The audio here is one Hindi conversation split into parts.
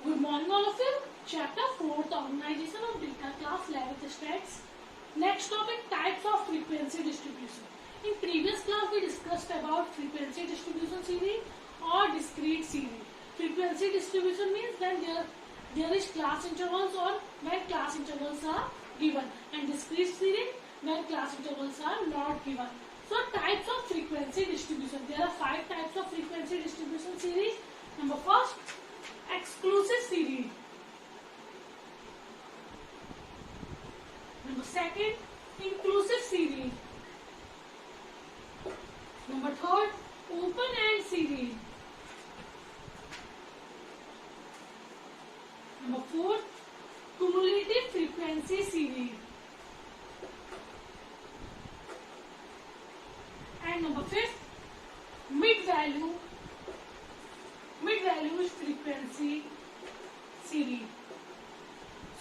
Good morning all of you. Chapter 4, the organization of data, class 11th standards. Next topic, types of frequency distribution. In previous class we discussed about frequency distribution series or discrete series. Frequency distribution means when there is class intervals or when class intervals are given, and discrete series when class intervals are not given. So types of frequency distribution. There are 5 types of frequency distribution series. Number first, exclusive series. Number second, inclusive series. Number third, open-end series. Number fourth, cumulative frequency series. And number fifth, mid-value frequency series.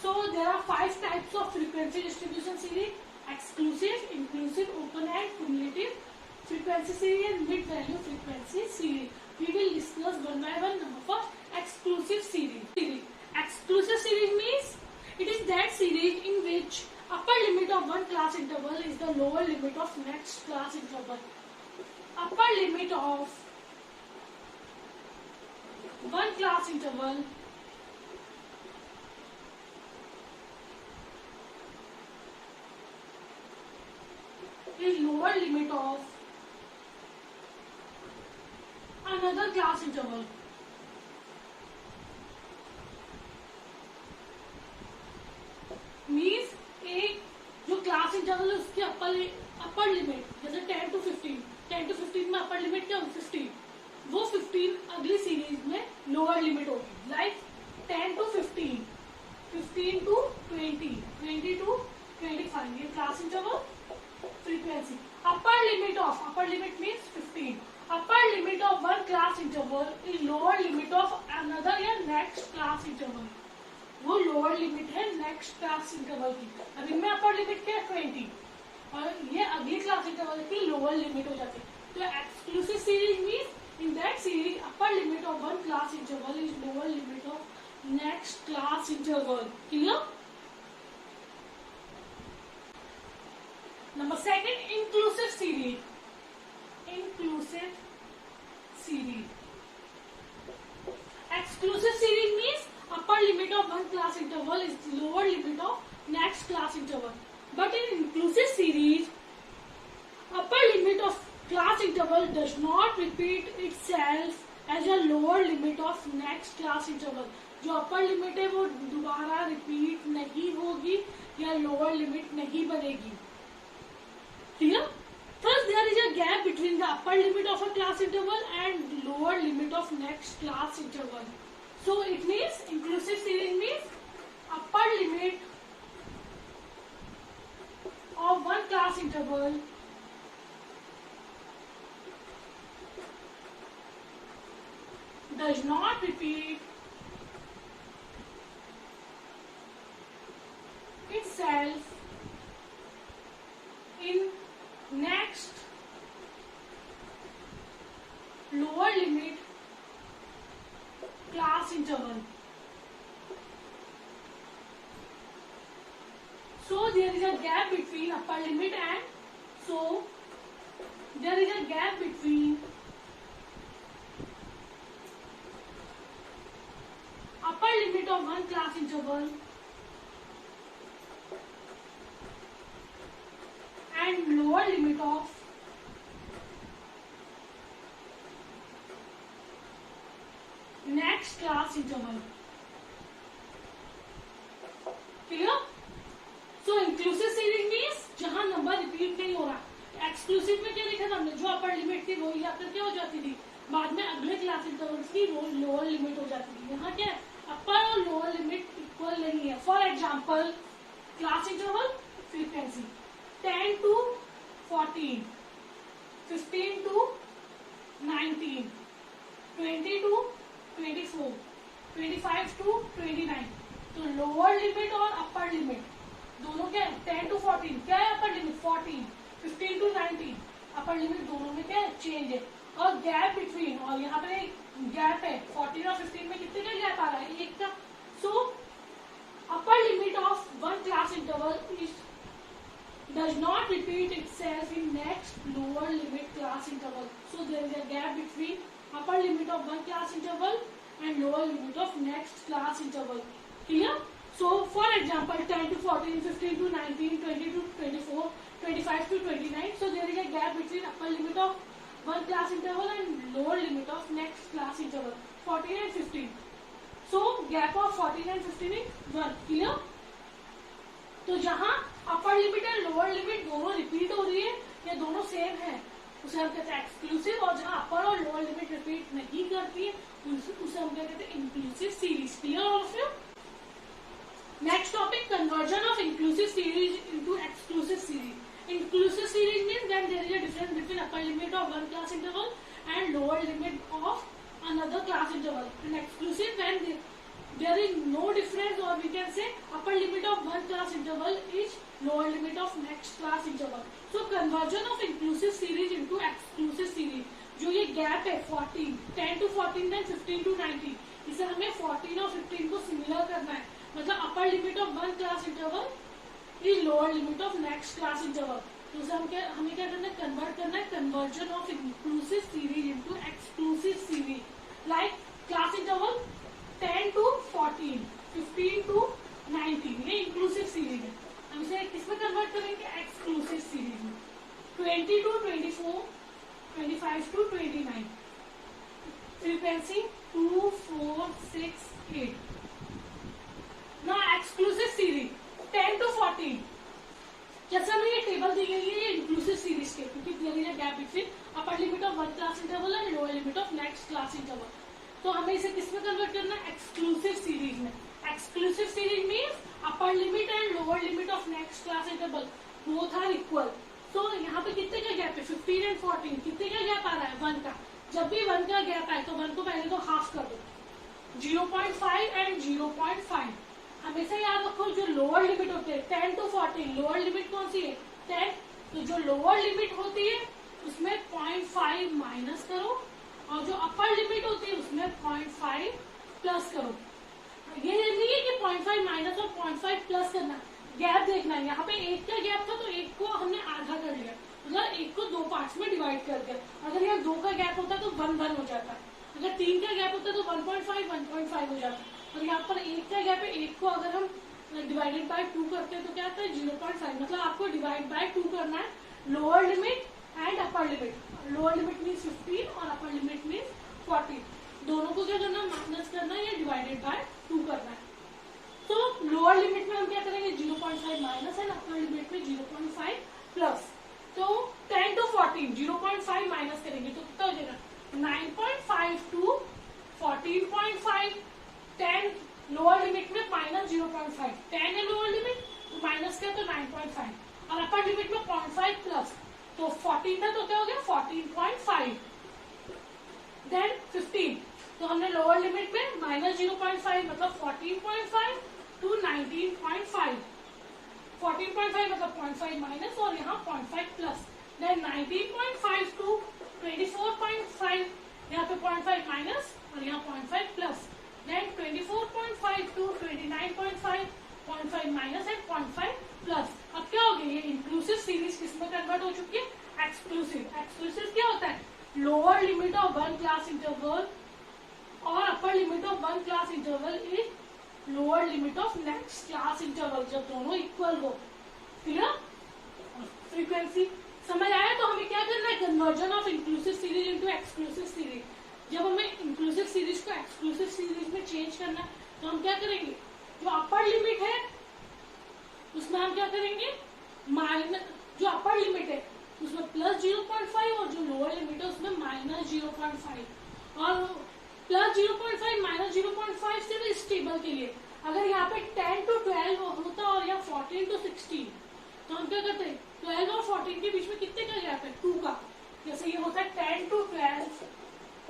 So there are 5 types of frequency distribution series: exclusive, inclusive, open and cumulative frequency series and mid-value frequency series. We will discuss one by one. Number first, exclusive series. Exclusive series means it is that series in which upper limit of one class interval is the lower limit of next class interval. Upper limit of one class interval is lower limit of another class interval. Means एक जो क्लास इंटरवल है उसकी अपर लिमिट, जैसे 10 to 15, 10 to 15 में अपर लिमिट क्या होगी 15, वो 15 अगली सीरीज में लोअर लिमिट होगी. लाइक 10 to 15, 15 to 20, 20 to 25, ये class interval frequency. Upper limit means 15. Upper limit of one class interval is lower limit of another या नेक्स्ट क्लास इंटरवल. वो लोअर लिमिट है नेक्स्ट क्लास इंटरवल की. अब इनमें अपर लिमिट क्या है 20 और ये अगली क्लास इंटरवल की लोअर लिमिट हो जाती है. तो exclusive series means in that series upper limit of one class interval is lower limit of next class interval. Clear? Number second, inclusive series. Exclusive series means upper limit of one class interval is lower limit of next class interval. But in inclusive series, upper limit of class interval does not repeat itself as a lower limit of next class interval. जो upper limit है वो दोबारा repeat नहीं होगी या lower limit नहीं बनेगी. Clear? Thus, there is a gap between the upper limit of a class interval and lower limit of next class interval. So, it means inclusive series means upper limit of one class interval does not repeat itself in next lower limit class interval. So there is a gap between upper limit and there is a gap between upper limit of one class interval and lower limit of next class interval. Clear? So inclusive series means जहां नंबर रिपीट नहीं हो रहा. एक्सक्लूसिव में क्या लिखा था हमने, जो अपर लिमिट थी वही आकर क्या हो जाती थी, बाद में अगले क्लास इंटरवल्स की लोअर लिमिट हो जाती थी. यहाँ क्या है, अपर और लोअर लिमिट इक्वल नहीं है. For example, class interval frequency 10 to 14, 15 to 19, 20 to 24, 25 to 29. तो लोअर लिमिट और अपर लिमिट दोनों क्या है, 10 to 14 क्या है upper limit 14, 15 to 19 upper limit, दोनों में क्या है चेंज है. और गैप बिटवीन, और यहाँ पर एक गैप है 14 और 15 में कितने का गैप आ रहा है, एक का. does not repeat itself in next lower limit class interval. So there is a gap between upper limit of one class interval and lower limit of next class interval. Clear? So for example 10 to 14, 15 to 19, 20 to 24, 25 to 29. So there is a gap between upper limit of one class interval and lower limit of next class interval 14 and 15. So gap of 14 and 15 is 1. Clear? तो जहाँ अपर लिमिट एंड लोअर लिमिट दोनों रिपीट हो रही है या दोनों सेम है उसे हम कहते हैं एक्सक्लूसिव, और जहाँ अपर और लोअर लिमिट रिपीट नहीं करती है उसे हम क्या कहते हैं inclusive series. Clear all of you? Next topic conversion of inclusive series into exclusive series. Inclusive series means that there is a difference between upper limit of one class interval and lower limit of another class interval. And exclusive when there is no difference, or we can say upper limit of one class interval is lower limit of next class interval. So conversion of inclusive series into exclusive series. जो ये गैप है 14, 10 to 14 then 15 to 19, इसे हमें 14 और 15 को सिमिलर करना है. मतलब अपर limit of one class interval is lower limit of next class interval. तो उसे हमें क्या करना है, कन्वर्ट करना है. Conversion of inclusive series into exclusive series. Like class interval 10 to 14, 15 to 19, ये इंक्लूसिव सीरीज है. हम इसे किसमें कन्वर्ट करेंगे, एक्सक्लूसिव सीरीज में. 20 to 24, 25 to 29, फ्रीक्वेंसी 2, 4, 6, 8. ना एक्सक्लूसिव सीरीज 10 to 14, जैसे हमें ये टेबल दी गई है ये इंक्लूसिव सीरीज के, क्योंकि there is a gap between upper limit of one class interval and lower limit of next class interval. तो हमें इसे किसमें कन्वर्ट करना है, एक्सक्लूसिव सीरीज में. Exclusive series means upper limit and lower limit of next class interval both are equal. तो यहाँ पे कितने का गैप है, 15 एंड 14, कितने का गैप आ रहा है, 1 का. जब भी 1 का गैप आए तो 1 को पहले तो हाफ कर दो, 0.5 एंड 0.5. हमेशा याद रखो जो लोअर लिमिट होते हैं 10 to 14, लोअर लिमिट कौन सी है 10, तो जो लोअर लिमिट होती है उसमें 0.5 माइनस करो, और जो अपर लिमिट होती है उसमें 0.5 प्लस करो. ये नहीं है कि 0.5 माइनस और 0.5 प्लस करना, गैप देखना है. यहाँ पे 1 का गैप था तो 1 को हमने आधा कर लिया, मतलब 1 को 2 पार्ट्स में डिवाइड कर दिया. अगर यहाँ 2 का गैप होता तो 1 हो जाता है. अगर 3 का गैप होता तो 1.5 हो जाता. और यहाँ पर 1 का गैप है, 1 को अगर हम डिवाइडेड बाय 2 करते हैं तो क्या आता है 0.5. मतलब आपको डिवाइड बाय 2 करना है lower limit and upper limit. Lower limit means 15 और अपर लिमिट मीन्स 14. दोनों को क्या करना है, माइनस करना है या डिवाइडेड बाय 2 करना है. तो लोअर लिमिट में हम क्या करेंगे 0.5 माइनस एंड अपर लिमिट में 0.5 प्लस. तो 10 to 14 0.5 माइनस करेंगे तो कितना हो जाएगा 9.5 to 14.5. 10 लोअर लिमिट में माइनस 0.5, 10 है लोअर लिमिट तो माइनस क्या तो 9.5, और अपर लिमिट में 0.5 प्लस तो 14 था तो क्या हो गया 14.5. देन 15, तो हमने लोअर लिमिट में माइनस 0.5 मतलब 14.5 टू 19.5. 14.5 मतलब 0.5 माइनस और यहाँ 0.5 प्लस. देन 19.5 टू 24.5, यहाँ पे 0.5 माइनस और यहाँ 0.5 plus. Then 24.5 to 29.5, 0.5 minus and 0.5 plus. अब क्या हो गया, ये इंक्लूसिव सीरीज किसमें कन्वर्ट हो चुकी है, एक्सक्लूसिव. एक्सक्लूसिव क्या होता है, lower limit of one class interval और upper limit of one class interval is lower limit of next class interval, जब दोनों इक्वल हो. क्लियर? फ्रीक्वेंसी समझ आया? तो हमें क्या करना है, conversion of inclusive series into exclusive series. जब हमें इंक्लूसिव सीरीज को एक्सक्लूसिव सीरीज में चेंज करना है तो हम क्या करेंगे, जो अपर लिमिट है उसमें हम क्या करेंगे माइनस, जो अपर लिमिट है उसमें प्लस 0.5 और जो लोअर लिमिट है उसमें माइनस 0.5. और प्लस 0.5 माइनस 0.5 सिर्फ इस टेबल के लिए. अगर यहाँ पे 10 to 12 होता और यहाँ 14 to 16 तो हम क्या करते हैं 12 और 14 के बीच में कितने का गैप है 2 का. जैसे ये होता है 10 to 12,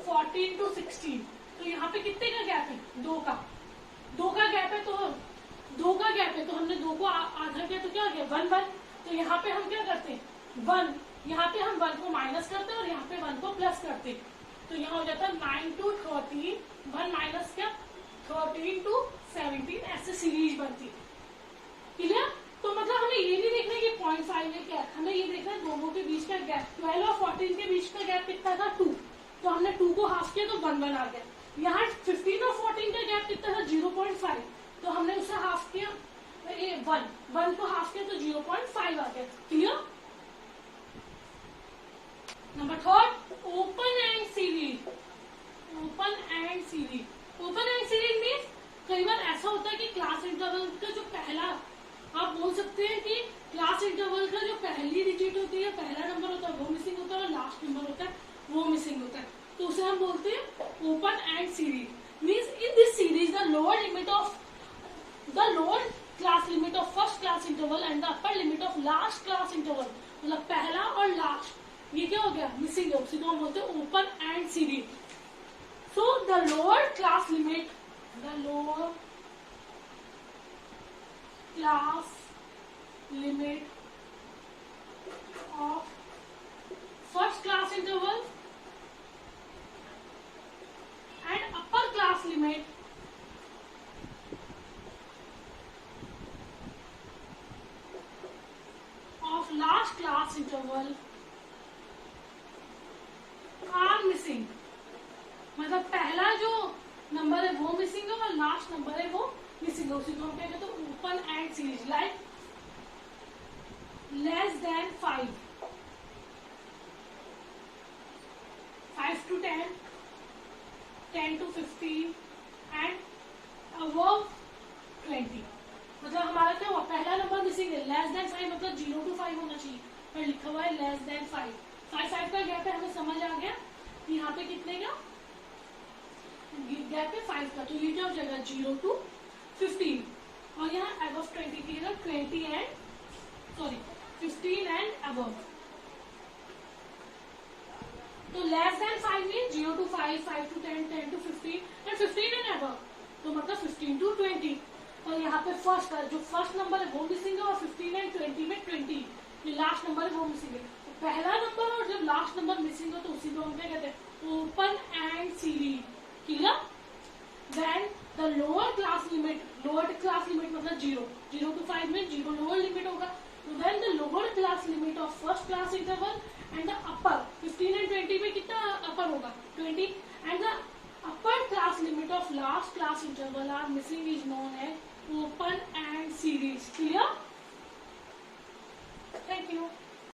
14 to 16, तो यहाँ पे कितने का गैप है 2 का. 2 का गैप है तो हमने 2 को आधा किया तो क्या हो गया 1. तो यहाँ पे हम क्या करते हैं 1, यहाँ पे हम 1 को माइनस करते हैं और यहाँ पे 1 को प्लस करते हैं. तो यहाँ हो जाता है 9 to 13, 1 माइनस क्या 13 to 17, ऐसे सीरीज बनती है. क्लियर? तो मतलब हमें ये नहीं देखना कि 0.5 है क्या, हमें ये देखना है दोनों के बीच का गैप। 12 और 14 के बीच का गैप कितना था 2, तो हमने 2 को हाफ किया तो 1 आ गया। यहाँ 15 और 14 का गैप कितना था 0.5, तो हमने उसे हाफ किया 1 को हाफ किया तो 0.5 आ गया। Clear. Number third, open and series. Open and series, open and series means कई बार ऐसा होता है कि क्लास इंटरवल का जो पहला, आप बोल सकते हैं कि क्लास इंटरवल का जो पहली डिजिट होती है, पहला नंबर होता है वो मिसिंग होता है और लास्ट नंबर होता है वो मिसिंग होता है, तो उसे हम बोलते हैं open and series. Means in this series the lower limit of class limit of first class interval and the upper limit of last class interval, मतलब पहला और लास्ट ये क्या हो गया मिसिंग है, उसी को हम बोलते हैं open and series. So the lower class limit of first class interval and upper class limit of last class interval are missing। मतलब पहला जो नंबर है वो मिसिंग है और लास्ट नंबर है वो मिसिंग है, उसी को हम क्या कहते हैं open and series. Like less than 5, 5 to 10, 10 to 15 and above 20। मतलब हमारा क्या हुआ, पहला नंबर मिसिंग है, लेस देन 5 मतलब 0 to 5 होना चाहिए, पर लिखा हुआ है लेस देन 5। 5 का गैप है, हमें समझ आ गया यहाँ पे कितने का गैप है 5 का, तो ये क्या हो जाएगा 0 to 15, और यहाँ अबव 20 की जगह 15 एंड अबव। तो less than 5 mean 0 to 5, 5 to 10, 10 to 15 and 15 and above, तो मतलब 15 to 20। और यहाँ पे फर्स्ट का जो फर्स्ट नंबर है वो मिसिंग है और 15 एंड 20 में 20 जो लास्ट नंबर है वो मिसिंग है। तो पहला नंबर और जब लास्ट नंबर मिसिंग हो तो उसी को हम क्या कहते हैं open and series. Clear. Then the lower class limit मतलब 0 to 5 में 0 लोअर लिमिट होगा, तो then the lower class limit of first class interval and the upper 15 and 20 में कितना अपर होगा 20, and the upper class limit of last class interval are missing is known as open